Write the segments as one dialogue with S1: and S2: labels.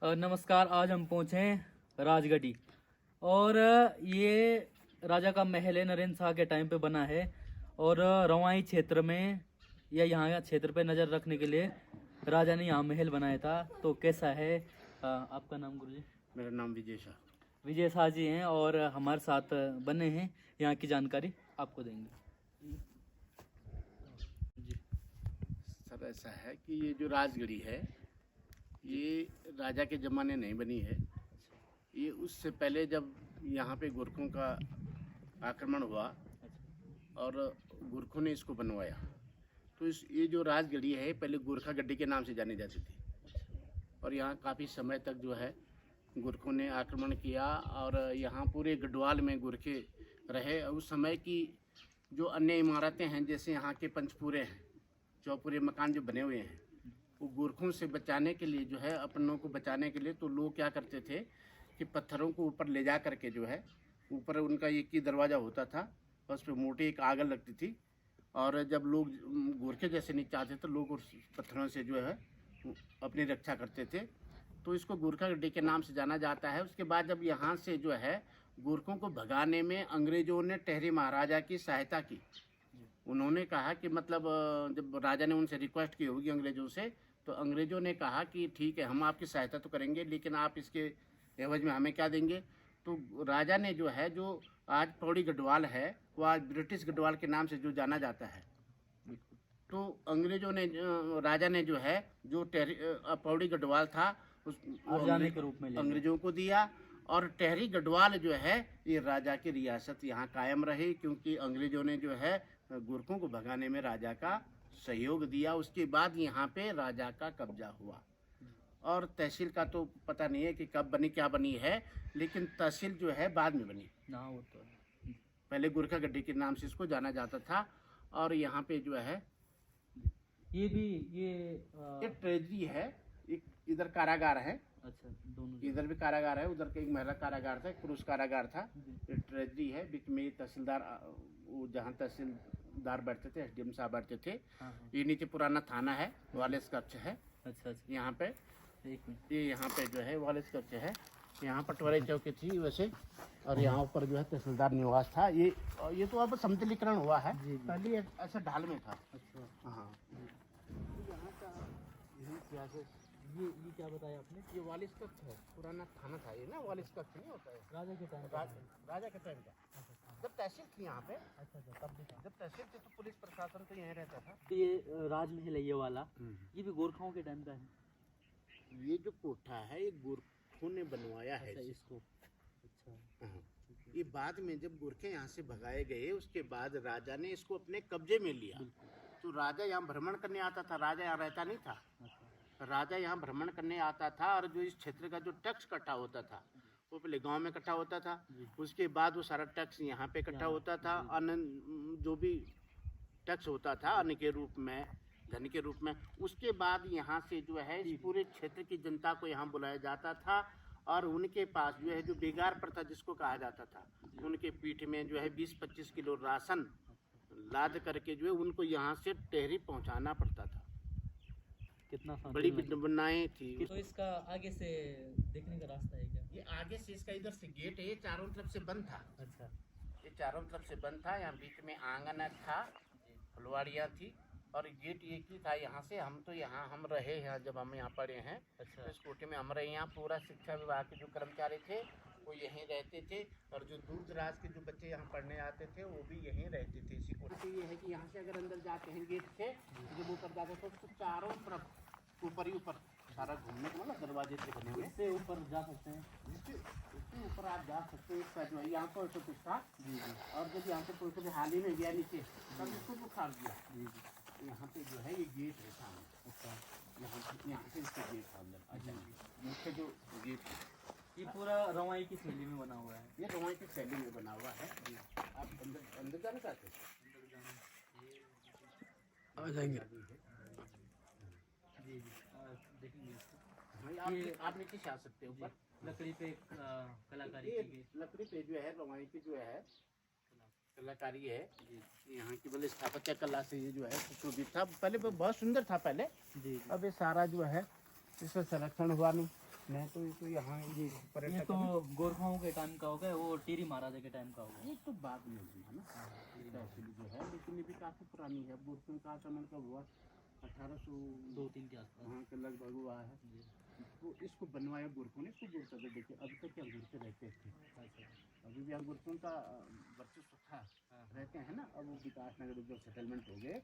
S1: नमस्कार। आज हम पहुँचे हैं राजगढ़ी और ये राजा का महल है, नरेंद्र शाह के टाइम पे बना है। और रवाई क्षेत्र में या यहाँ क्षेत्र पे नज़र रखने के लिए राजा ने यहाँ महल बनाया था। तो कैसा है? आपका नाम गुरुजी?
S2: मेरा नाम विजय शाह।
S1: विजय शाह जी हैं और हमारे साथ बने हैं, यहाँ की जानकारी आपको देंगे जी।
S2: सर ऐसा है कि ये जो राजगढ़ी है ये राजा के ज़माने नहीं बनी है। ये उससे पहले जब यहाँ पे गुरखों का आक्रमण हुआ और गुरखों ने इसको बनवाया, तो ये जो राजगढ़ी है पहले गोरखा गड्डी के नाम से जानी जाती थी। और यहाँ काफ़ी समय तक जो है गुरखों ने आक्रमण किया और यहाँ पूरे गढ़वाल में गुरखे रहे। उस समय की जो अन्य इमारतें हैं, जैसे यहाँ के पंचपूरे हैं, चौपूरे मकान जो बने हुए हैं, वो गुरखों से बचाने के लिए जो है, अपनों को बचाने के लिए, तो लोग क्या करते थे कि पत्थरों को ऊपर ले जा करके जो है, ऊपर उनका एक ही दरवाज़ा होता था, उस पर मोटी एक आग लगती थी। और जब लोग गोरखे जैसे नीचे आते तो लोग उस पत्थरों से जो है अपनी रक्षा करते थे। तो इसको गोरखा गड्ढे के नाम से जाना जाता है। उसके बाद जब यहाँ से जो है गोरखों को भगाने में अंग्रेज़ों ने टेहरी महाराजा की सहायता की। उन्होंने कहा कि मतलब जब राजा ने उनसे रिक्वेस्ट की होगी अंग्रेज़ों से, तो अंग्रेज़ों ने कहा कि ठीक है, हम आपकी सहायता तो करेंगे, लेकिन आप इसके एवज में हमें क्या देंगे। तो राजा ने जो है, जो आज पौड़ी गढ़वाल है, वो आज ब्रिटिश गढ़वाल के नाम से जो जाना जाता है। तो अंग्रेज़ों ने, राजा ने जो है, जो पौड़ी गढ़वाल था उस
S1: राजाने के रूप में
S2: अंग्रेज़ों को दिया। और टेहरी गढ़वाल जो है ये राजा की रियासत यहाँ कायम रही, क्योंकि अंग्रेज़ों ने जो है गुरखों को भगाने में राजा का सहयोग दिया। उसके बाद यहाँ पे राजा का कब्जा हुआ। और तहसील का तो पता नहीं है कि कब बनी, क्या बनी है, लेकिन तहसील जो है बाद में बनी।
S1: ना वो तो
S2: पहले गोरखा गड्ढे के नाम से इसको जाना जाता था। और यहाँ पे जो है
S1: ये भी
S2: एक ट्रेजरी है, एक इधर कारागार है।
S1: अच्छा, दोनों
S2: इधर भी कारागार है, उधर के एक महिला कारागार था, एक पुरुष कारागार था। ये ट्रेजरी है, बीच में तहसीलदार, वो जहाँ तहसीलदार बैठते थे, एसडीएम साहब बैठते थे। ये नीचे पुराना थाना है, वालिस कक्ष है। अच्छा, यहाँ पे ये यहाँ पे जो है वालिस कक्ष है। यहाँ पटवारी चौकी थी वैसे, और यहाँ ऊपर जो है तहसीलदार निवास था। ये तो अब समतलीकरण हुआ है, पहले ऐसा ढाल में था।
S1: अच्छा,
S2: हाँ। यहाँ का यही इतिहास है।
S1: ये क्या बताया आपने?
S2: ये वालिस कक्ष है, पुराना थाना था ये ना। वालिस कक्ष नहीं होता है
S1: राजा के टाइम?
S2: राजा के टाइम का, जब तहसील थी यहाँ पे।
S1: अच्छा, तब भी था।
S2: जब तहसील थी तो पुलिस प्रशासन तो यहीं रहता था।
S1: तो ये राजमहल है ये वाला, ये भी गोरखाओं के टाइम का है?
S2: ये जो कोठा है ये गोरखों ने बनवाया है
S1: इसको। अच्छा,
S2: ये बाद में जब गोरखे यहाँ से भगाए गए, उसके बाद राजा ने इसको अपने कब्जे में लिया। तो राजा यहाँ भ्रमण करने आता था, राजा यहाँ रहता नहीं था। राजा यहाँ भ्रमण करने आता था, और जो इस क्षेत्र का जो टैक्स इकट्ठा होता था वो पहले गांव में इकट्ठा होता था। उसके बाद वो सारा टैक्स यहाँ पे इकट्ठा होता था। अन्न, जो भी टैक्स होता था अन्न के रूप में, धन के रूप में, उसके बाद यहाँ से जो है इस पूरे क्षेत्र की जनता को यहाँ बुलाया जाता था। और उनके पास जो है, जो बेगार प्रथा जिसको कहा जाता था, उनके पीठ में जो है 20-25 किलो राशन लाद करके जो है उनको यहाँ से टेहरी पहुँचाना पड़ता था।
S1: कितना
S2: बड़ी विडंबनाएं थी।
S1: तो इसका आगे से देखने का रास्ता है क्या?
S2: ये आगे से इसका इधर से गेट है, ये चारों तरफ से बंद था।
S1: अच्छा,
S2: ये चारों तरफ से बंद था। यहाँ बीच में आंगन था, फुलवाड़ियाँ थी, और गेट एक ही था। यहाँ से हम तो यहाँ हम रहे हैं, जब हम यहाँ पढ़े हैं। अच्छा, इस कोटे में हम रहे। यहाँ पूरा शिक्षा विभाग के जो कर्मचारी थे वो यहीं रहते थे, और जो दूर दराज के जो बच्चे यहाँ पढ़ने आते थे वो भी यहीं रहते थे इसी कोटे। तो ये है कि यहाँ से अगर अंदर जाते हैं गेट से, जब ऊपर जाते थे तो चारों तरफ ऊपर ही ऊपर सारा घूमने को, मतलब दरवाजे से बने हुए,
S1: इससे ऊपर जा सकते हैं।
S2: इसके ऊपर आप जा सकते हैं। जो है यहाँ पर तो कुछ था जी। और जब यहाँ पे कोई हाल ही में गया नीचे, तब इसको बुखार दिया जी। यहाँ पे जो है ये गेट है सामने। अच्छा, यहाँ से इसका गेट था अंदर। अच्छा, मुख्य जो गेट है
S1: ये पूरा रवाई की शैली में बना हुआ है।
S2: ये रवाई की शैली में बना हुआ है जी। आप अंदर जाना चाहते हैं? आ जाएंगे
S1: जी, देखेंगे।
S2: आप नीचे से आ सकते हैं ऊपर।
S1: लकड़ी पे कलाकारी की,
S2: लकड़ी पे जो है रवाई की जो है कलाकारी है यहाँ की। बोले स्थापत्य कला से ये जो है सुशोभित था। पहले बहुत सुंदर था पहले जी। अब ये सारा जो है इसका संरक्षण हुआ नहीं। नहीं तो यहाँ ये
S1: ये
S2: पर्यटक
S1: तो गोरखाओं के टाइम का हो गया, वो टीरी महाराजा के टाइम का हो गया।
S2: ये तो बाद में हुई है ना तहसील जो है, लेकिन ये भी काफ़ी पुरानी है। बुरकुन का आक्रमण कब हुआ? 1802-3
S1: के आसपास।
S2: हाँ के लगभग हुआ है। तो इसको बनवाया गुरकुन, इसको गुरका कर देखिए अभी तक यहाँ गुरके रहते थे। अभी भी यहाँ गुरकुन का वर्चस्व था, रहते हैं ना। अब वो विकास नगर उधर सेटलमेंट हो गए,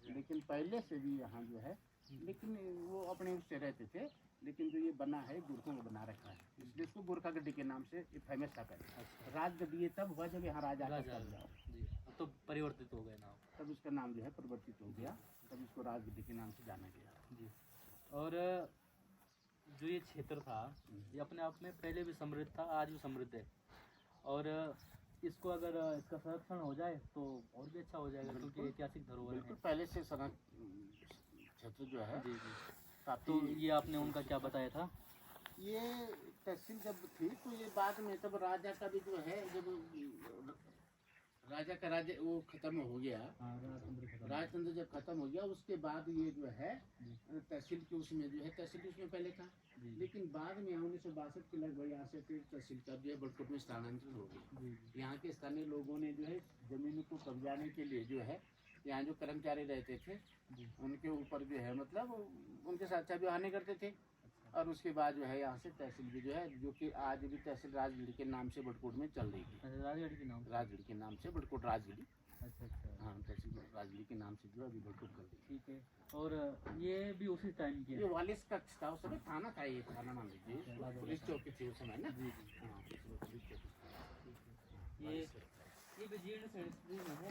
S2: लेकिन पहले से भी यहाँ जो है, लेकिन वो अपने उससे रहते थे। लेकिन जो ये बना है गुरकों को बना रखा है, इसलिए इसको गोरखा गड्डी के नाम से फेमस था पहले। राजगड्डी ये तब हुआ जब यहाँ राजा का
S1: राजा
S2: कब्जा हुआ।
S1: जी, अब तो परिवर्तित हो गए नाम।
S2: तब इसका नाम जो है परिवर्तित हो गया, तब इसको राजगड्डी के नाम से जाना गया
S1: जी। और जो ये क्षेत्र था ये अपने आप में पहले भी समृद्ध था, आज भी समृद्ध है। और इसको अगर इसका संरक्षण हो जाए तो और भी अच्छा हो जाएगा, क्योंकि ऐतिहासिक धरोहर
S2: बिल्कुल।
S1: है।
S2: पहले से सना क्षेत्र जो है
S1: जी जी।
S2: काफी।
S1: तो ये आपने उनका क्या बताया था?
S2: ये तहसील जब थी तो ये बाद में तब राजा का भी जो है, जब राजा का राज्य वो खत्म हो गया, राजतंत्र जब खत्म हो गया उसके बाद ये जो है तहसील के उसमें जो है, तहसील उसमें पहले था, लेकिन बाद में 1962 के लगभग यहाँ से फिर तहसील का जो है बड़कोट में स्थानांतरित हो गई। यहाँ के स्थानीय लोगों ने जो है जमीन को कब्जाने के लिए जो है, यहाँ जो कर्मचारी रहते थे उनके ऊपर जो है मतलब उनके साथ अच्छा व्यवहार नहीं करते थे। और उसके बाद जो है यहाँ से तहसील भी जो है, जो कि आज भी तहसील राजगढ़ी के नाम से बड़कोट में चल रही है।
S1: राजगढ़ी के नाम?
S2: राजगढ़ी के नाम से बड़कोट राजगढ़ी।
S1: अच्छा अच्छा।
S2: हाँ, तहसील राजगढ़ी के नाम से जो अभी बड़कोट कर रही है।
S1: ठीक है। और ये भी उसी टाइम की है?
S2: ये वालिस कक्ष था उस समय, थाना था ये, थाना मान लीजिए, पुलिस चौकी थी उस समय ना।
S1: जी जी।
S2: हाँ, पुलिस चौकी।
S1: ये भी जीर्ण शैली में है।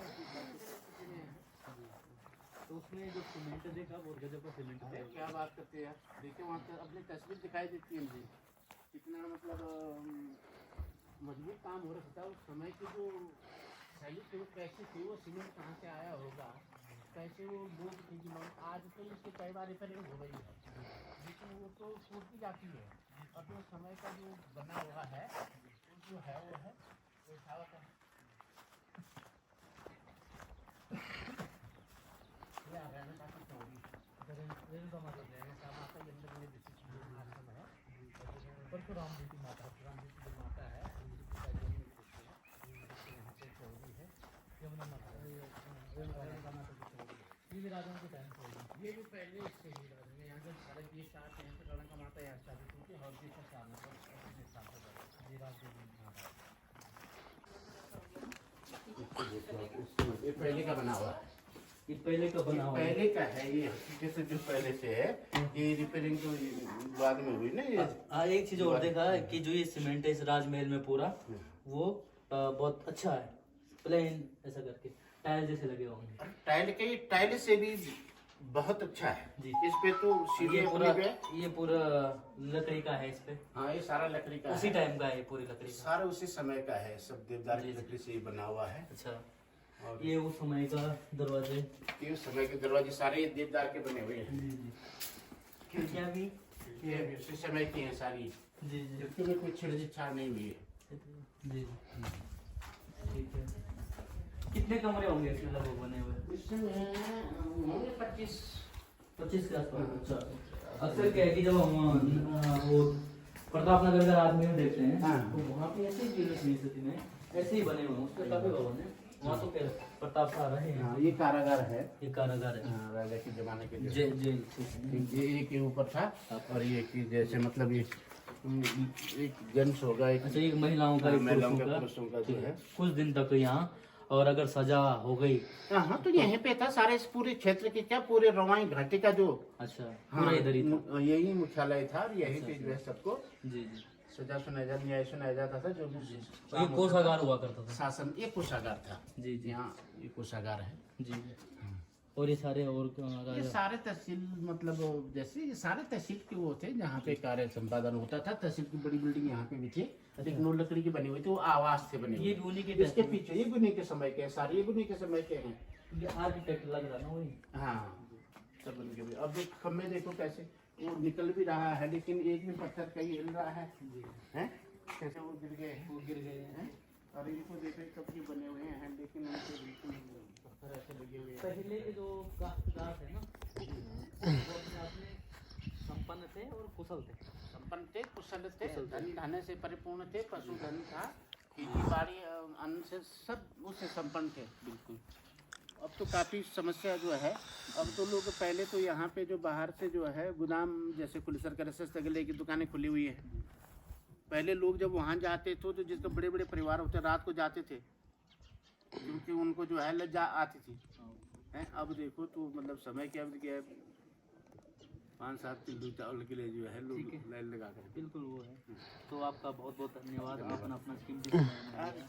S1: तो उसमें जो सीमेंट देखा बहुत गजब का सीमेंट
S2: अरे
S1: है।
S2: क्या बात करते हैं यार, देखिए वहाँ पर अपनी तस्वीर दिखाई देती है मुझे, कितना मतलब मजबूत काम हो रहा था उस समय की। जो शैली थी वो कैसी थी, वो सीमेंट कहाँ से आया होगा, कैसे वो लोग थे कि आज तो इसके कई बार रिपेयरिंग हो गई है, लेकिन वो तो टूटती जाती है। और जो समय का जो बना हुआ है वो जो है वो है उठावत है। परशुराम जी की माता, परशुराम जी की जो माता है यहाँ पे चौरी है, यमुना माता, रेणुका माता की चौरी है।
S1: ये भी राजाओं के टाइम से होगी।
S2: ये भी पहले इससे ही राजा में यहाँ जब सारे ये साथ यहाँ पे रेणुका माता यहाँ शादी की थी, और जी का स्थान अपने स्थान पर जी राजगढ़ी। ये पहले का बना हुआ है,
S1: ये पहले का बना हुआ है।
S2: पहले का है ये, जैसे जो पहले से है। ये रिपेयरिंग तो बाद में हुई ना ये।
S1: एक चीज और देखा है कि जो ये सीमेंट है इस राजमहल में पूरा वो बहुत अच्छा है, प्लेन ऐसा करके टाइल जैसे लगे होंगे।
S2: टाइल से भी बहुत अच्छा है
S1: जी।
S2: इस पे तो
S1: ये पूरा लकड़ी का है इस पे।
S2: हाँ, ये सारा लकड़ी का
S1: उसी
S2: है,
S1: टाइम का है पूरी लकड़ी का।
S2: सारा उसी समय का है, सब देवदार की लकड़ी से ही बना हुआ है।
S1: अच्छा,
S2: और
S1: ये उस समय का दरवाजे,
S2: ये उस समय के दरवाजे सारे ये देवदार के बने हुए हैं।
S1: जी जी। खिड़कियाँ भी
S2: ये भी उसी समय की हैं सारी,
S1: जी जी
S2: इसमें कोई छेड़छाड़ नहीं हुई है।
S1: जी। ठीक है। कितने कमरे होंगे इसमें लगभग बने हुए?
S2: इसमें होंगे 25
S1: के आसपास। अच्छा, अक्सर क्या है कि जब हम वो प्रताप नगर का राजमहल देखते हैं तो वहाँ पे ऐसे ही जीर्ण स्थिति में ऐसे ही बने हुए हैं, उसके काफी भवन है वहाँ। तो क्या प्रताप शाह रहे हैं।
S2: हाँ, ये कारागार है,
S1: ये कारागार है।
S2: हाँ, राजा के जमाने के जो
S1: जेल जेल।
S2: ये एक के ऊपर था, और ये कि जैसे मतलब ये एक जेंट्स होगा, एक
S1: अच्छा, एक महिलाओं का, एक
S2: महिलाओं का,
S1: पुरुषों
S2: पुरुषों का जो है।
S1: कुछ दिन तक यहाँ, और अगर सजा हो गई।
S2: हाँ, तो यहीं पे था सारे इस पूरे क्षेत्र के, क्या पूरे रवाई घाटी का जो,
S1: अच्छा,
S2: हाँ,
S1: पूरा इधर ही था।
S2: यही मुख्यालय था, और यहीं पे जो है सबको
S1: जी जी।
S2: सजा सुनाया जाता, न्याय सुनाया जाता था। जो भी
S1: ये कोषागार हुआ करता था।
S2: शासन, ये कोषागार था।
S1: जी जी।
S2: यहाँ ये कोषागार है
S1: जी जी। और ये सारे और
S2: ये
S1: राजा,
S2: सारे तहसील मतलब जैसे ये सारे तहसील के वो थे जहाँ पे कार्य संपादन होता था। तहसील की बड़ी बिल्डिंग यहाँ पे भी थी, लेकिन वो लकड़ी की बनी हुई थी, वो आवास थे बने
S1: ये
S2: हुए।
S1: गुनी के
S2: इसके पीछे ये गुनी के समय के हैं, सारे ये गुनी के समय के हैं।
S1: ये आर्किटेक्ट लग रहा ना वही।
S2: हाँ, सब उनके भी। अब देख खम्भे देखो कैसे वो निकल भी रहा है, लेकिन एक भी पत्थर कहीं हिल रहा है, हैं? कैसे वो गिर गए हैं,
S1: वो गिर गए हैं।
S2: और इनको देखो कब के बने हुए हैं, लेकिन उनके बिल्कुल पत्थर ऐसे लगे हुए हैं।
S1: पहले के जो काश्तकार थे ना वो अपने आप में संपन्न थे और कुशल थे।
S2: संपन्न थे, कुशल थे, धन धन से परिपूर्ण थे, पशुधन था, खेती बाड़ी अन्न से सब उससे संपन्न थे बिल्कुल। अब तो काफ़ी समस्या जो है, अब तो लोग पहले तो यहाँ पे जो बाहर से जो है गोदाम जैसे खुलीसर करसस तगले की दुकानें खुली हुई है। पहले लोग जब वहाँ जाते थे तो जिसके बड़े बड़े परिवार होते रात को जाते थे, क्योंकि उनको जो है लज्जा आती थी। हैं अब देखो तो मतलब समय की अवधि क्या है, 5-7 किलो चावल के लिए जो है लोग
S1: ठीक है।
S2: लाइन लगा कर।
S1: बिल्कुल वो है। तो आपका बहुत बहुत धन्यवाद, आपने अपना कीमती समय हमें दिया।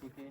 S1: ठीक है।